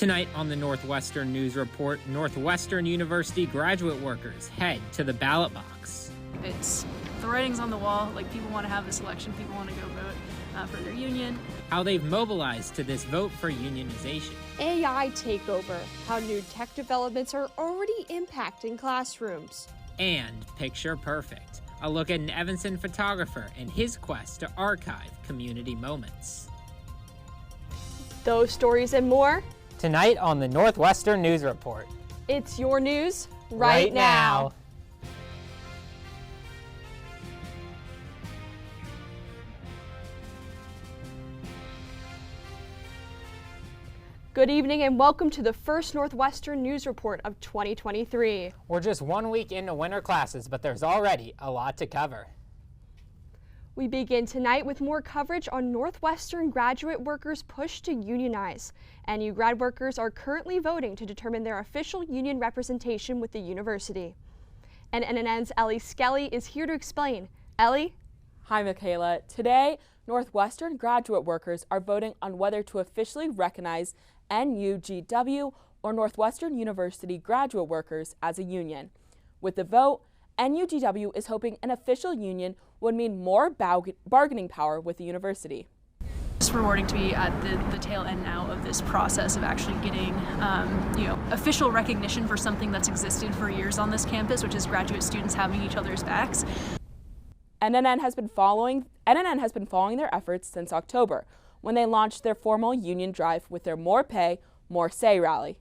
Tonight on the Northwestern News Report, Northwestern University graduate workers head to the ballot box. It's the writing's on the wall, like people want to have this election, people want to go vote for their union. How they've mobilized to this vote for unionization. AI takeover, how new tech developments are already impacting classrooms. And Picture Perfect, a look at an Evanston photographer and his quest to archive community moments. Those stories and more Tonight on the Northwestern News Report. It's your news right now. Good evening and welcome to the first Northwestern News Report of 2023. We're just 1 week into winter classes, but there's already a lot to cover. We begin tonight with more coverage on Northwestern graduate workers' push to unionize. NU grad workers are currently voting to determine their official union representation with the university. And NNN's Ellie Skelly is here to explain. Ellie? Hi, Michaela. Today, Northwestern graduate workers are voting on whether to officially recognize NUGW or Northwestern University graduate workers as a union. With the vote, NUGW is hoping an official union would mean more bargaining power with the university. It's rewarding to be at the tail end now of this process of actually getting official recognition for something that's existed for years on this campus, which is graduate students having each other's backs. NNN has been following their efforts since October, when they launched their formal union drive with their More Pay, More Say rally.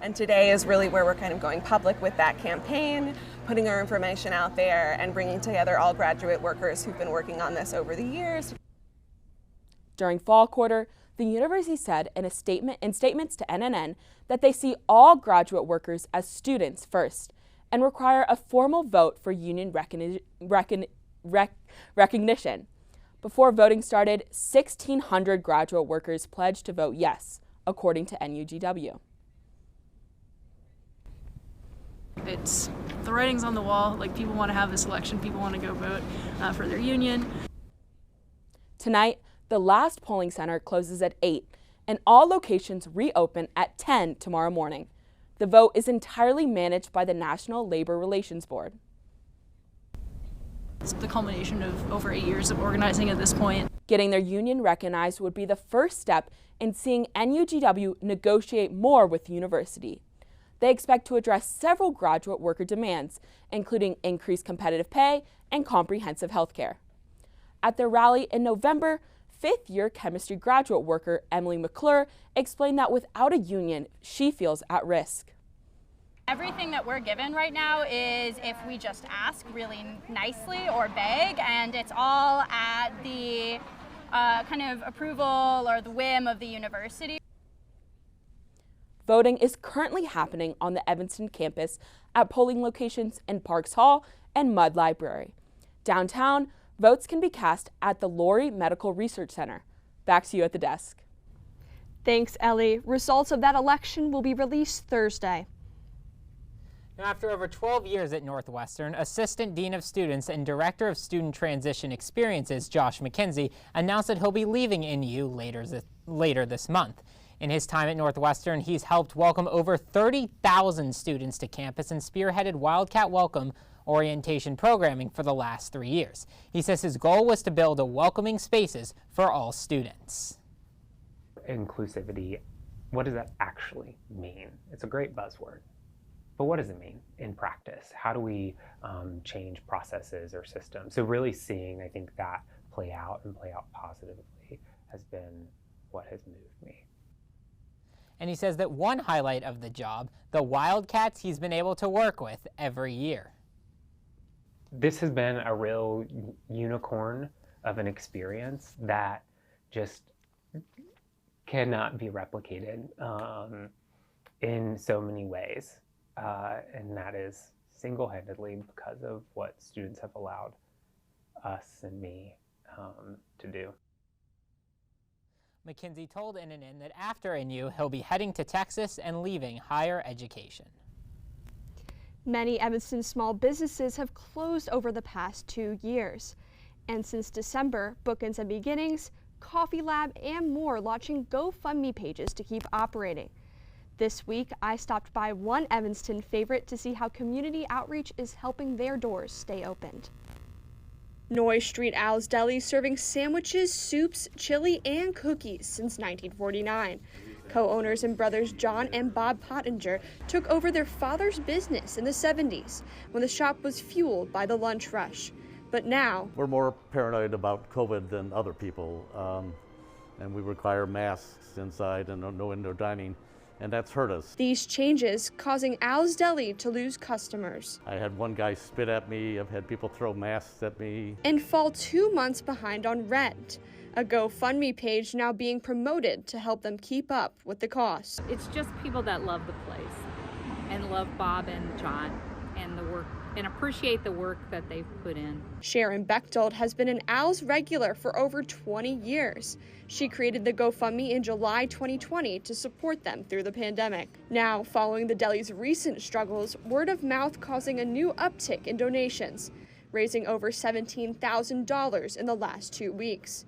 And today is really where we're kind of going public with that campaign, putting our information out there and bringing together all graduate workers who've been working on this over the years. During fall quarter, the university said in statements to NNN that they see all graduate workers as students first and require a formal vote for union recognition. Before voting started, 1,600 graduate workers pledged to vote yes, according to NUGW. It's the writing's on the wall, like people want to have this election, people want to go vote for their union. Tonight, the last polling center closes at 8, and all locations reopen at 10 tomorrow morning. The vote is entirely managed by the National Labor Relations Board. It's the culmination of over 8 years of organizing at this point. Getting their union recognized would be the first step in seeing NUGW negotiate more with the university. They expect to address several graduate worker demands, including increased competitive pay and comprehensive health care. At their rally in November, fifth-year chemistry graduate worker Emily McClure explained that without a union, she feels at risk. Everything that we're given right now is if we just ask really nicely or beg, and it's all at the kind of approval or the whim of the university. Voting is currently happening on the Evanston campus at polling locations in Parks Hall and Mudd Library. Downtown, votes can be cast at the Laurie Medical Research Center. Back to you at the desk. Thanks, Ellie. Results of that election will be released Thursday. Now, after over 12 years at Northwestern, Assistant Dean of Students and Director of Student Transition Experiences, Josh McKenzie, announced that he'll be leaving NU later this month. In his time at Northwestern, he's helped welcome over 30,000 students to campus and spearheaded Wildcat Welcome orientation programming for the last 3 years. He says his goal was to build a welcoming spaces for all students. Inclusivity, what does that actually mean? It's a great buzzword, but what does it mean in practice? How do we change processes or systems? So really seeing, I think, that play out and play out positively has been what has moved me. And he says that one highlight of the job, the Wildcats he's been able to work with every year. This has been a real unicorn of an experience that just cannot be replicated in so many ways. And that is single-handedly because of what students have allowed us and me to do. McKenzie told NNN that after NU, he'll be heading to Texas and leaving higher education. Many Evanston small businesses have closed over the past 2 years. And since December, Bookends and Beginnings, Coffee Lab, and more launching GoFundMe pages to keep operating. This week, I stopped by one Evanston favorite to see how community outreach is helping their doors stay opened. Noy Street Al's Deli serving sandwiches, soups, chili, and cookies since 1949. Co-owners and brothers John and Bob Pottinger took over their father's business in the 70s when the shop was fueled by the lunch rush. But now, we're more paranoid about COVID than other people, and we require masks inside and no indoor dining, and that's hurt us. These changes causing Al's Deli to lose customers. I had one guy spit at me, I've had people throw masks at me. And fall 2 months behind on rent. A GoFundMe page now being promoted to help them keep up with the costs. It's just people that love the place and love Bob and John and the work and appreciate the work that they've put in. Sharon Bechtold has been an Al's regular for over 20 years. She created the GoFundMe in July 2020 to support them through the pandemic. Now, following the deli's recent struggles, word of mouth causing a new uptick in donations, raising over $17,000 in the last 2 weeks.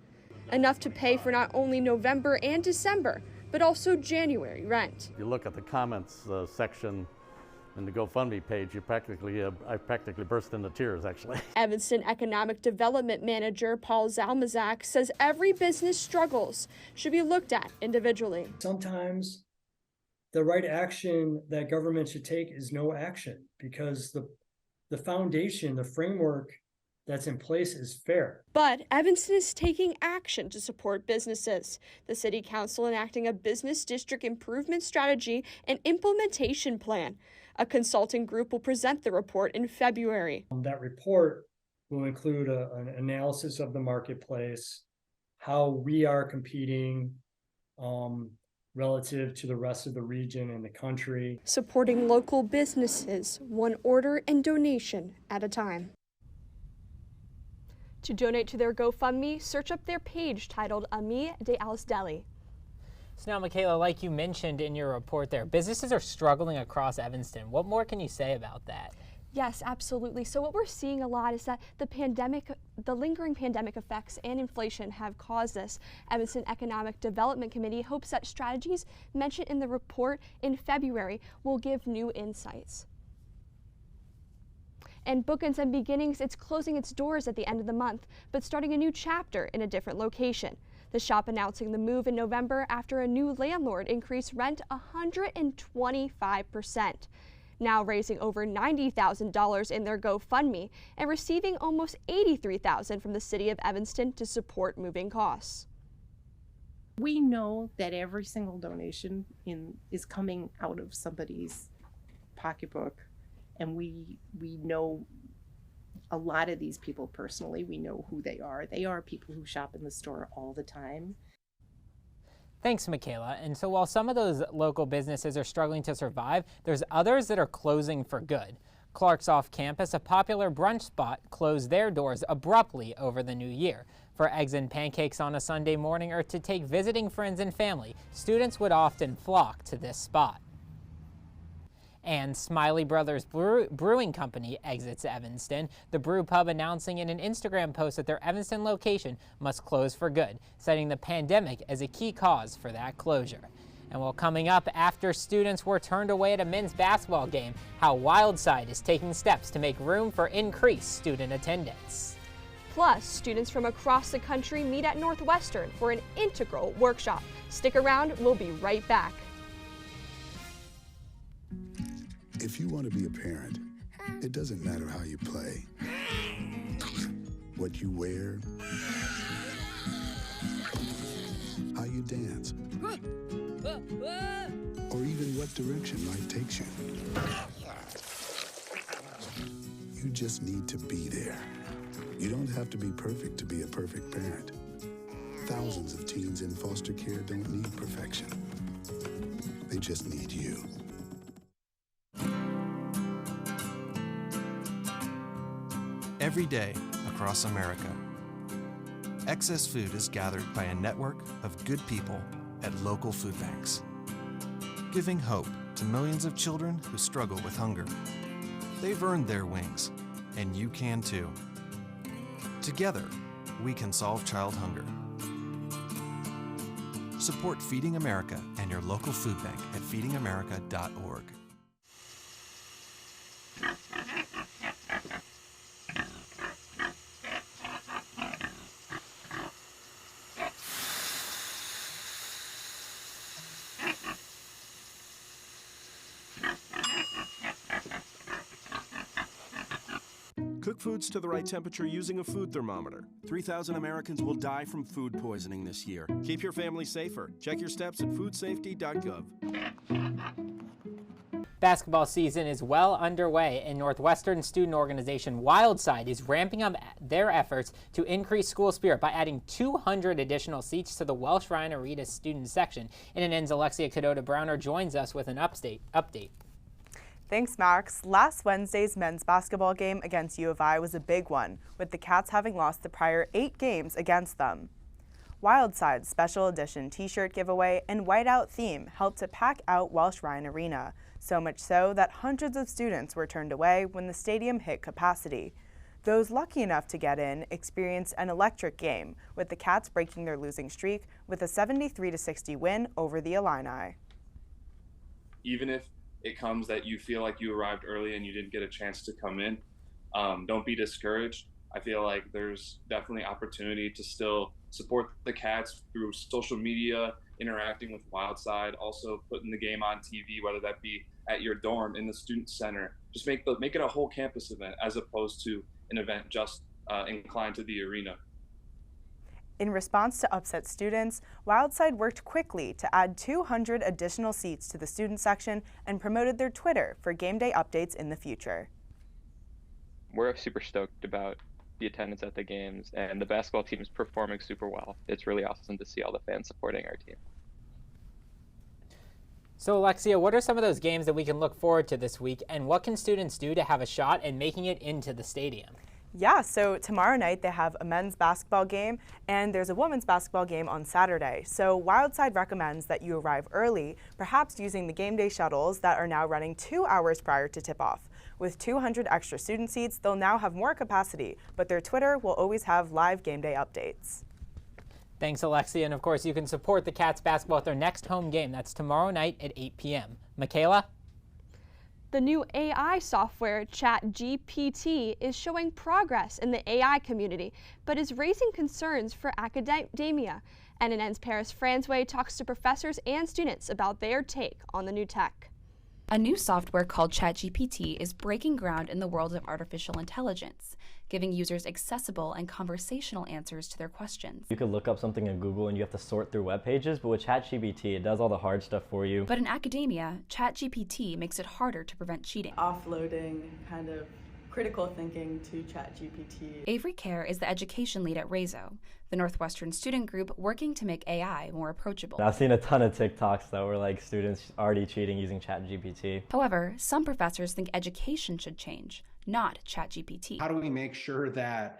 Enough to pay for not only November and December, but also January rent. You look at the comments section in the GoFundMe page, I practically burst into tears, actually. Evanston Economic Development Manager Paul Zalmazak says every business struggles should be looked at individually. Sometimes the right action that government should take is no action, because the foundation, the framework that's in place is fair. But Evanston is taking action to support businesses. The City Council enacting a business district improvement strategy and implementation plan. A consulting group will present the report in February. That report will include an analysis of the marketplace, how we are competing relative to the rest of the region and the country. Supporting local businesses, one order and donation at a time. To donate to their GoFundMe, search up their page titled Ami de Al's Deli. So now, Michaela, like you mentioned in your report there, businesses are struggling across Evanston. What more can you say about that? Yes, absolutely. So what we're seeing a lot is that the lingering pandemic effects and inflation have caused this. Evanston Economic Development Committee hopes that strategies mentioned in the report in February will give new insights. And Bookends and Beginnings, it's closing its doors at the end of the month, but starting a new chapter in a different location. The shop announcing the move in November after a new landlord increased rent 125%. Now raising over $90,000 in their GoFundMe and receiving almost $83,000 from the city of Evanston to support moving costs. We know that every single donation is coming out of somebody's pocketbook, and we know a lot of these people personally. We know who they are. They are people who shop in the store all the time. Thanks, Michaela. And so while some of those local businesses are struggling to survive, there's others that are closing for good. Clark's Off Campus, a popular brunch spot, closed their doors abruptly over the new year. For eggs and pancakes on a Sunday morning or to take visiting friends and family, students would often flock to this spot. And Smiley Brothers Brewing Company exits Evanston. The brew pub announcing in an Instagram post that their Evanston location must close for good, citing the pandemic as a key cause for that closure. And while coming up after students were turned away at a men's basketball game, how Wildside is taking steps to make room for increased student attendance. Plus, students from across the country meet at Northwestern for an integral workshop. Stick around, we'll be right back. If you want to be a parent, it doesn't matter how you play, what you wear, how you dance, or even what direction life takes you. You just need to be there. You don't have to be perfect to be a perfect parent. Thousands of teens in foster care don't need perfection. They just need you. Every day across America, excess food is gathered by a network of good people at local food banks, giving hope to millions of children who struggle with hunger. They've earned their wings, and you can too. Together, we can solve child hunger. Support Feeding America and your local food bank at feedingamerica.org. Cook foods to the right temperature using a food thermometer. 3,000 Americans will die from food poisoning this year. Keep your family safer. Check your steps at foodsafety.gov. Basketball season is well underway, and Northwestern student organization Wildside is ramping up their efforts to increase school spirit by adding 200 additional seats to the Welsh Ryan Arena student section. NNN's Alexia Cadota-Browner joins us with an update. Thanks, Max. Last Wednesday's men's basketball game against U of I was a big one, with the Cats having lost the prior 8 games against them. Wildside's special edition t-shirt giveaway and whiteout theme helped to pack out Welsh Ryan Arena, so much so that hundreds of students were turned away when the stadium hit capacity. Those lucky enough to get in experienced an electric game, with the Cats breaking their losing streak with a 73-60 win over the Illini. Even if it comes that you feel like you arrived early and you didn't get a chance to come in, don't be discouraged. I feel like there's definitely opportunity to still support the Cats through social media, interacting with Wildside, also putting the game on TV, whether that be at your dorm, in the student center. Just make it a whole campus event as opposed to an event just inclined to the arena. In response to upset students, Wildside worked quickly to add 200 additional seats to the student section and promoted their Twitter for game day updates in the future. We're super stoked about the attendance at the games, and the basketball team is performing super well. It's really awesome to see all the fans supporting our team. So Alexia, what are some of those games that we can look forward to this week, and what can students do to have a shot at making it into the stadium? Yeah, so tomorrow night they have a men's basketball game and there's a women's basketball game on Saturday. So Wildside recommends that you arrive early, perhaps using the game day shuttles that are now running 2 hours prior to tip-off. With 200 extra student seats, they'll now have more capacity, but their Twitter will always have live game day updates. Thanks, Alexia, and of course you can support the Cats basketball at their next home game. That's tomorrow night at 8 p.m. Michaela? The new AI software, ChatGPT, is showing progress in the AI community, but is raising concerns for academia. NNN's Paris Franzway talks to professors and students about their take on the new tech. A new software called ChatGPT is breaking ground in the world of artificial intelligence, giving users accessible and conversational answers to their questions. You could look up something in Google and you have to sort through web pages, but with ChatGPT, it does all the hard stuff for you. But in academia, ChatGPT makes it harder to prevent cheating. Offloading kind of critical thinking to ChatGPT. Avery Kerr is the education lead at RAISO, the Northwestern student group working to make AI more approachable. I've seen a ton of TikToks that were like students already cheating using ChatGPT. However, some professors think education should change, not ChatGPT. How do we make sure that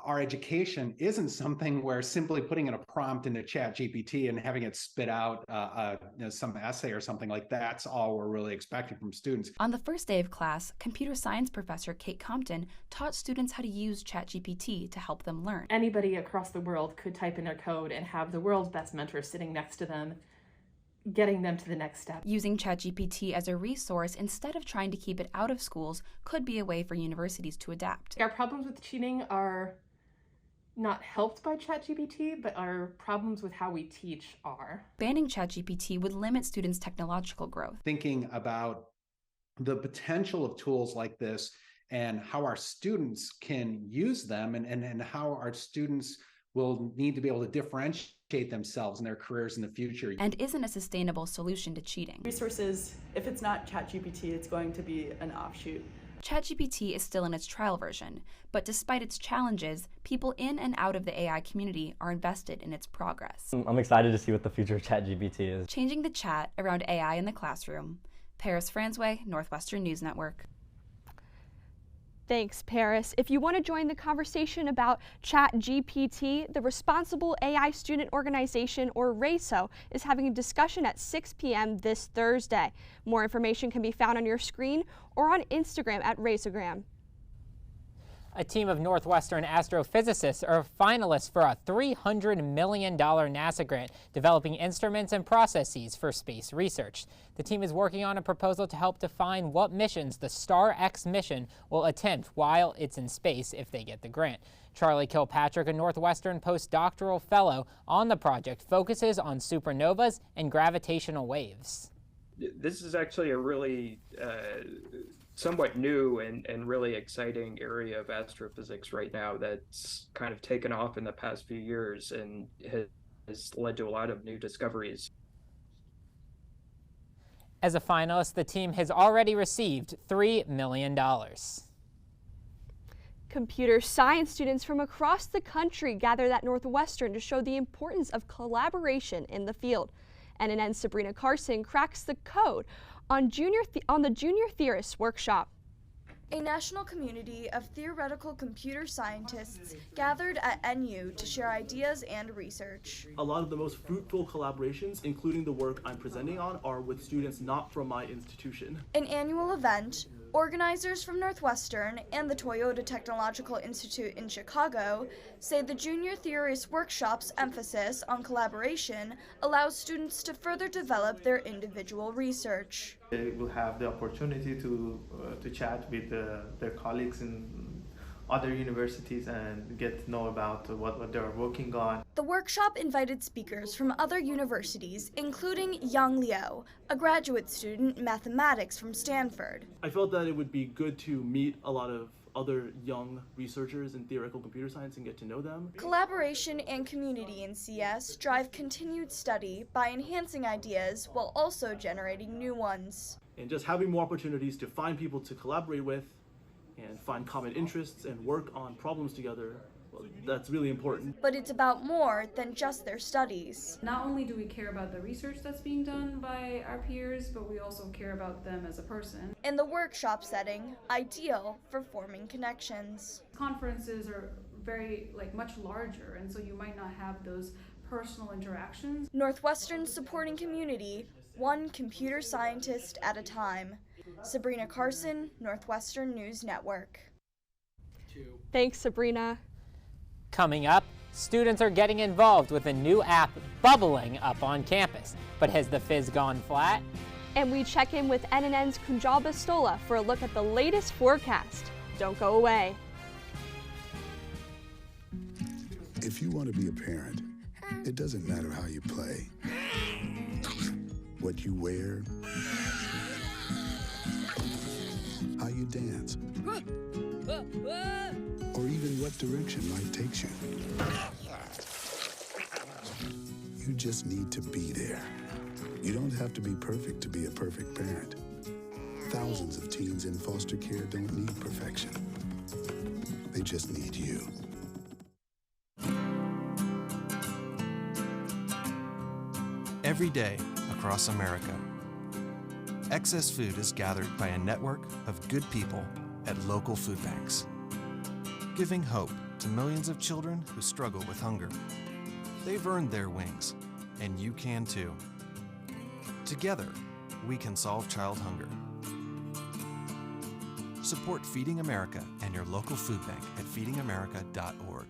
our education isn't something where simply putting in a prompt into ChatGPT and having it spit out some essay or something like that's all we're really expecting from students? On the first day of class, computer science professor Kate Compton taught students how to use ChatGPT to help them learn. Anybody across the world could type in their code and have the world's best mentor sitting next to them, getting them to the next step. Using ChatGPT as a resource instead of trying to keep it out of schools could be a way for universities to adapt. Our problems with cheating are not helped by ChatGPT, but our problems with how we teach are. Banning ChatGPT would limit students' technological growth. Thinking about the potential of tools like this and how our students can use them and how our students will need to be able to differentiate themselves in their careers in the future. And isn't a sustainable solution to cheating. Resources, if it's not ChatGPT, it's going to be an offshoot. ChatGPT is still in its trial version, but despite its challenges, people in and out of the AI community are invested in its progress. I'm excited to see what the future of ChatGPT is. Changing the chat around AI in the classroom. Paris Franzway, Northwestern News Network. Thanks, Paris. If you want to join the conversation about ChatGPT, the Responsible AI Student Organization, or RAISO, is having a discussion at 6 p.m. this Thursday. More information can be found on your screen or on Instagram at RAISOgram. A team of Northwestern astrophysicists are finalists for a $300 million NASA grant developing instruments and processes for space research. The team is working on a proposal to help define what missions the STAR-X mission will attempt while it's in space if they get the grant. Charlie Kilpatrick, a Northwestern postdoctoral fellow on the project, focuses on supernovas and gravitational waves. This is actually a really somewhat new and really exciting area of astrophysics right now that's kind of taken off in the past few years and has led to a lot of new discoveries. As a finalist, the team has already received $3 million. Computer science students from across the country gathered at Northwestern to show the importance of collaboration in the field. NNN's Sabrina Carson cracks the code on the Junior Theorists Workshop. A national community of theoretical computer scientists gathered at NU to share ideas and research. A lot of the most fruitful collaborations, including the work I'm presenting on, are with students not from my institution. An annual event, organizers from Northwestern and the Toyota Technological Institute in Chicago say the Junior Theorists Workshop's emphasis on collaboration allows students to further develop their individual research. They will have the opportunity to chat with their colleagues in other universities and get to know about what they're working on. The workshop invited speakers from other universities, including Yang Liu, a graduate student in mathematics from Stanford. I felt that it would be good to meet a lot of other young researchers in theoretical computer science and get to know them. Collaboration and community in CS drive continued study by enhancing ideas while also generating new ones. And just having more opportunities to find people to collaborate with and find common interests and work on problems together, well, that's really important. But it's about more than just their studies. Not only do we care about the research that's being done by our peers, but we also care about them as a person. In the workshop setting, ideal for forming connections. Conferences are very, much larger, and so you might not have those personal interactions. Northwestern's supporting community, one computer scientist at a time. Sabrina Carson, Northwestern News Network. Thanks, Sabrina. Coming up, students are getting involved with a new app bubbling up on campus. But has the fizz gone flat? And we check in with NNN's Kunjal Bastola for a look at the latest forecast. Don't go away. If you want to be a parent, it doesn't matter how you play, what you wear, how you dance, or even what direction life takes you. You just need to be there. You don't have to be perfect to be a perfect parent. Thousands of teens in foster care don't need perfection. They just need you. Every day across America, excess food is gathered by a network of good people at local food banks, giving hope to millions of children who struggle with hunger. They've earned their wings, and you can too. Together, we can solve child hunger. Support Feeding America and your local food bank at feedingamerica.org.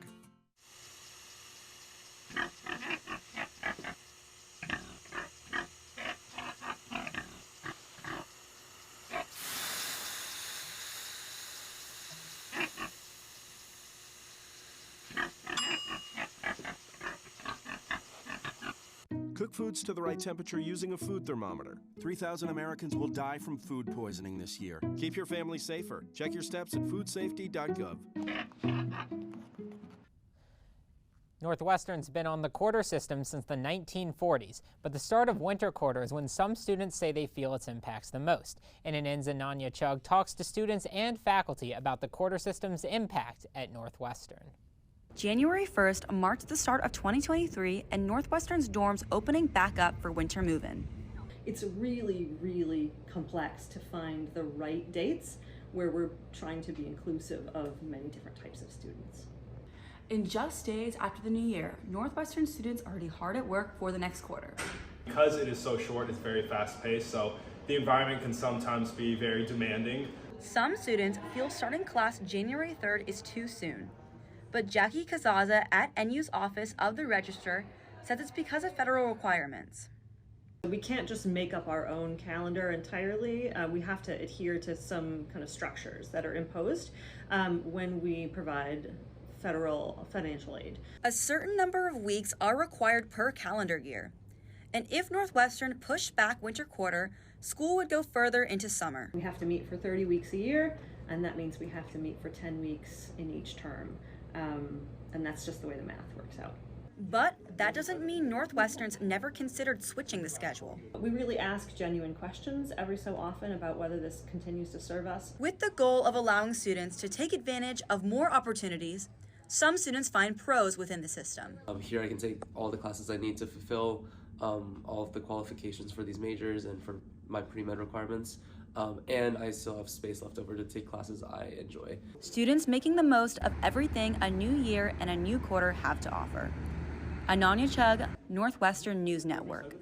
Cook foods to the right temperature using a food thermometer. 3,000 Americans will die from food poisoning this year. Keep your family safer. Check your steps at foodsafety.gov. Northwestern's been on the quarter system since the 1940s, but the start of winter quarter is when some students say they feel its impacts the most. NNN's Ananya Chugh talks to students and faculty about the quarter system's impact at Northwestern. January 1st marked the start of 2023 and Northwestern's dorms opening back up for winter move-in. It's really, really complex to find the right dates where we're trying to be inclusive of many different types of students. In just days after the new year, Northwestern students are already hard at work for the next quarter. Because it is so short, it's very fast-paced, so the environment can sometimes be very demanding. Some students feel starting class January 3rd is too soon. But Jackie Kazaza at NU's Office of the Register says it's because of federal requirements. We can't just make up our own calendar entirely. We have to adhere to some kind of structures that are imposed when we provide federal financial aid. A certain number of weeks are required per calendar year. And if Northwestern pushed back winter quarter, school would go further into summer. We have to meet for 30 weeks a year, and that means we have to meet for 10 weeks in each term. And that's just the way the math works out. But that doesn't mean Northwestern's never considered switching the schedule. We really ask genuine questions every so often about whether this continues to serve us. With the goal of allowing students to take advantage of more opportunities, some students find pros within the system. Here I can take all the classes I need to fulfill all of the qualifications for these majors and for my pre-med requirements. And I still have space left over to take classes I enjoy. Students making the most of everything a new year and a new quarter have to offer. Ananya Chugh, Northwestern News Network.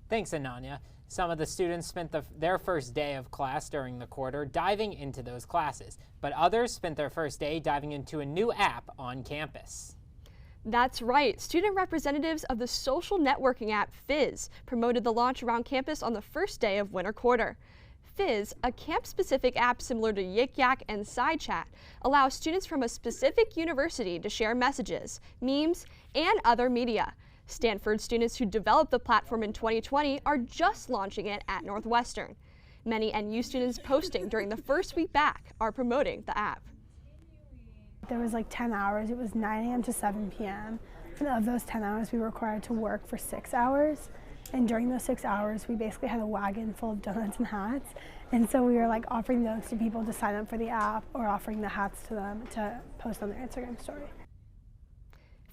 Thanks, Ananya. Some of the students spent their first day of class during the quarter diving into those classes, but others spent their first day diving into a new app on campus. That's right. Student representatives of the social networking app Fizz promoted the launch around campus on the first day of winter quarter. Fizz, a camp-specific app similar to Yik Yak and SideChat, allows students from a specific university to share messages, memes, and other media. Stanford students who developed the platform in 2020 are just launching it at Northwestern. Many NU students posting during the first week back are promoting the app. There was like 10 hours. It was 9 a.m. to 7 p.m. And of those 10 hours, we were required to work for 6 hours. And during those 6 hours, we basically had a wagon full of donuts and hats. And so we were like offering those to people to sign up for the app or offering the hats to them to post on their Instagram story.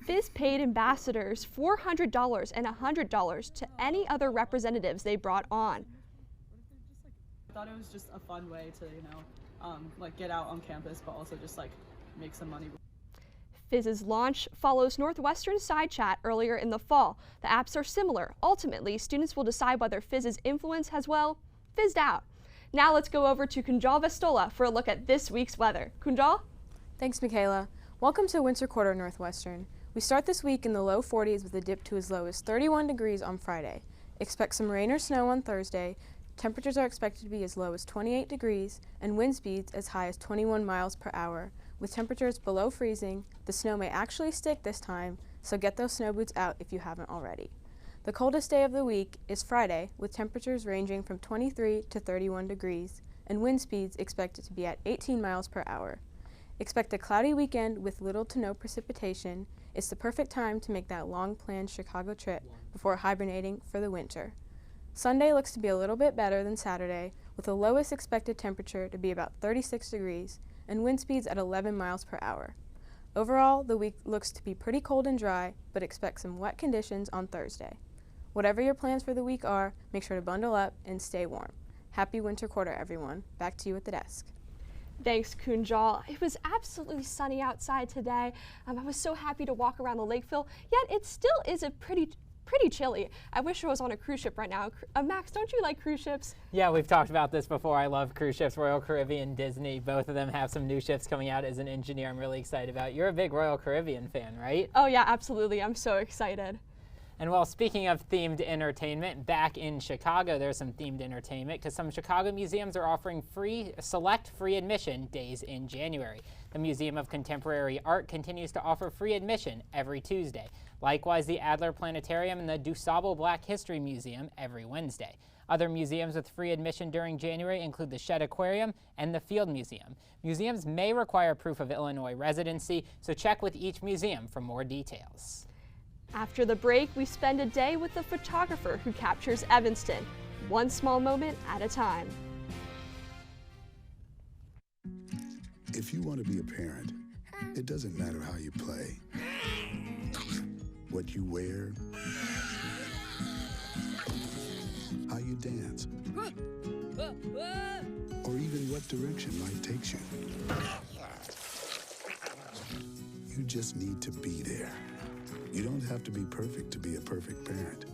Fizz paid ambassadors $400 and $100 to any other representatives they brought on. I thought it was just a fun way to, like get out on campus, but also just like make some money. Fizz's launch follows Northwestern's SideChat earlier in the fall. The apps are similar. Ultimately, students will decide whether Fizz's influence has, well, fizzed out. Now let's go over to Kunjal Vestola for a look at this week's weather. Kunjal? Thanks, Michaela. Welcome to Winter Quarter Northwestern. We start this week in the low 40s with a dip to as low as 31 degrees on Friday. Expect some rain or snow on Thursday. Temperatures are expected to be as low as 28 degrees and wind speeds as high as 21 miles per hour. With temperatures below freezing, the snow may actually stick this time, so get those snow boots out if you haven't already. The coldest day of the week is Friday, with temperatures ranging from 23 to 31 degrees, and wind speeds expected to be at 18 miles per hour. Expect a cloudy weekend with little to no precipitation. It's the perfect time to make that long-planned Chicago trip before hibernating for the winter. Sunday looks to be a little bit better than Saturday, with the lowest expected temperature to be about 36 degrees, and wind speeds at 11 miles per hour. Overall, the week looks to be pretty cold and dry, but expect some wet conditions on Thursday. Whatever your plans for the week are, make sure to bundle up and stay warm. Happy winter quarter, everyone. Back to you at the desk. Thanks, Kunjal. It was absolutely sunny outside today. I was so happy to walk around the Lakeville, yet it still is a pretty chilly. I wish I was on a cruise ship right now. Max, don't you like cruise ships? Yeah, we've talked about this before. I love cruise ships, Royal Caribbean, Disney. Both of them have some new ships coming out. As an engineer, I'm really excited about. You're a big Royal Caribbean fan, right? Oh yeah, absolutely. I'm so excited. And well, speaking of themed entertainment, back in Chicago, there's some themed entertainment because some Chicago museums are offering select free admission days in January. The Museum of Contemporary Art continues to offer free admission every Tuesday. Likewise, the Adler Planetarium and the DuSable Black History Museum every Wednesday. Other museums with free admission during January include the Shedd Aquarium and the Field Museum. Museums may require proof of Illinois residency, so check with each museum for more details. After the break, we spend a day with the photographer who captures Evanston, one small moment at a time. If you want to be a parent, it doesn't matter how you play, what you wear, how you dance, or even what direction life takes you. You just need to be there. You don't have to be perfect to be a perfect parent.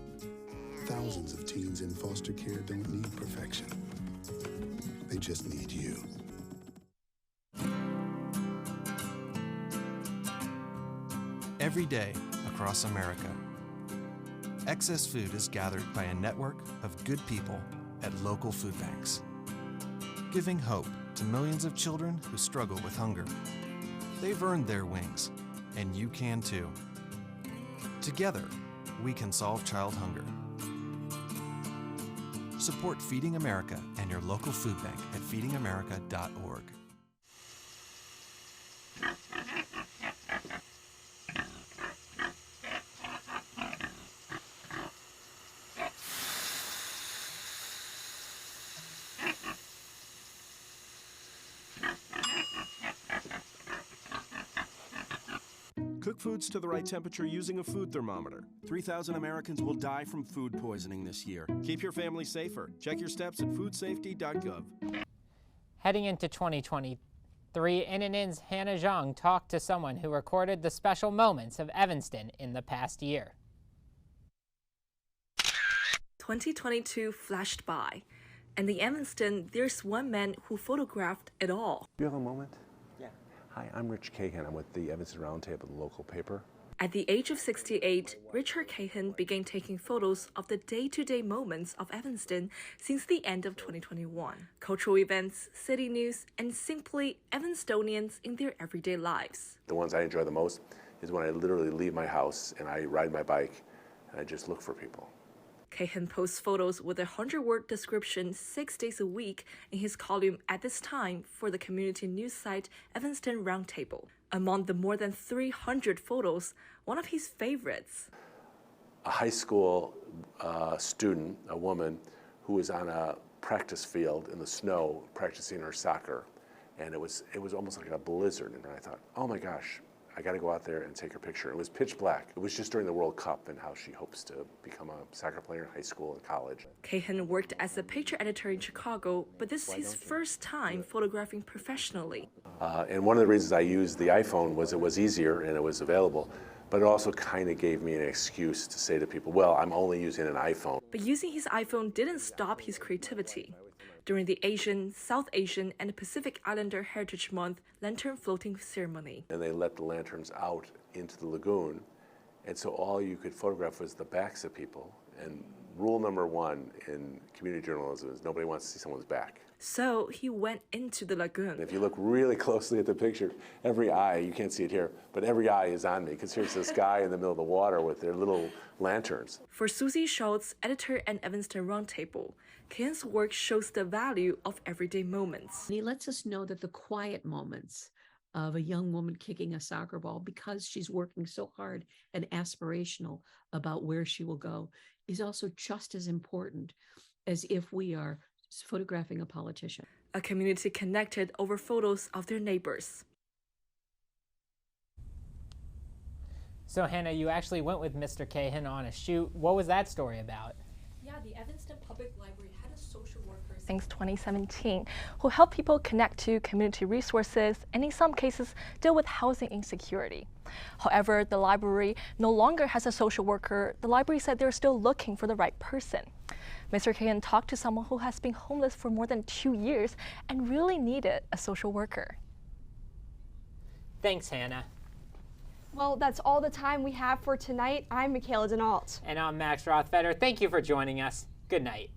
Thousands of teens in foster care don't need perfection. They just need you. Every day across America, excess food is gathered by a network of good people at local food banks, giving hope to millions of children who struggle with hunger. They've earned their wings, and you can too. Together, we can solve child hunger. Support Feeding America and your local food bank at feedingamerica.org. Cook foods to the right temperature using a food thermometer. 3,000 Americans will die from food poisoning this year. Keep your family safer. Check your steps at foodsafety.gov. Heading into 2023, NNN's Hannah Zhang talked to someone who recorded the special moments of Evanston in the past year. 2022 flashed by, and in Evanston, there's one man who photographed it all. Do you have a moment? Yeah. Hi, I'm Rich Cahan. I'm with the Evanston Roundtable, the local paper. At the age of 68, Richard Cahan began taking photos of the day-to-day moments of Evanston since the end of 2021. Cultural events, city news, and simply Evanstonians in their everyday lives. The ones I enjoy the most is when I literally leave my house and I ride my bike and I just look for people. Cahan posts photos with a 100-word description 6 days a week in his column at this time for the community news site Evanston Roundtable. Among the more than 300 photos, one of his favorites. A high school student, a woman, who was on a practice field in the snow practicing her soccer. And it was almost like a blizzard. And I thought, oh my gosh, I got to go out there and take her picture. It was pitch black. It was just during the World Cup and how she hopes to become a soccer player in high school and college. Cahan worked as a picture editor in Chicago, but this is his first time photographing professionally. And one of the reasons I used the iPhone was it was easier and it was available, but it also kind of gave me an excuse to say to people, well, I'm only using an iPhone. But using his iPhone didn't stop his creativity. During the Asian, South Asian, and Pacific Islander Heritage Month lantern floating ceremony. And they let the lanterns out into the lagoon, and so all you could photograph was the backs of people. And rule number one in community journalism is nobody wants to see someone's back. So he went into the lagoon. If you look really closely at the picture, every eye, you can't see it here, but every eye is on me, because here's this guy in the middle of the water with their little lanterns. For Susie Schultz, editor at Evanston Roundtable, Cahan's work shows the value of everyday moments. He lets us know that the quiet moments of a young woman kicking a soccer ball because she's working so hard and aspirational about where she will go is also just as important as if we are photographing a politician. A community connected over photos of their neighbors. So Hannah, you actually went with Mr. Cahan on a shoot. What was that story about? Yeah, the Evanston Public Library had a social worker since 2017 who helped people connect to community resources and in some cases deal with housing insecurity. However, the library no longer has a social worker. The library said they're still looking for the right person. Mr. Cahan talked to someone who has been homeless for more than 2 years and really needed a social worker. Thanks, Hannah. Well, that's all the time we have for tonight. I'm Michaela Denault. And I'm Max Rothfeder. Thank you for joining us. Good night.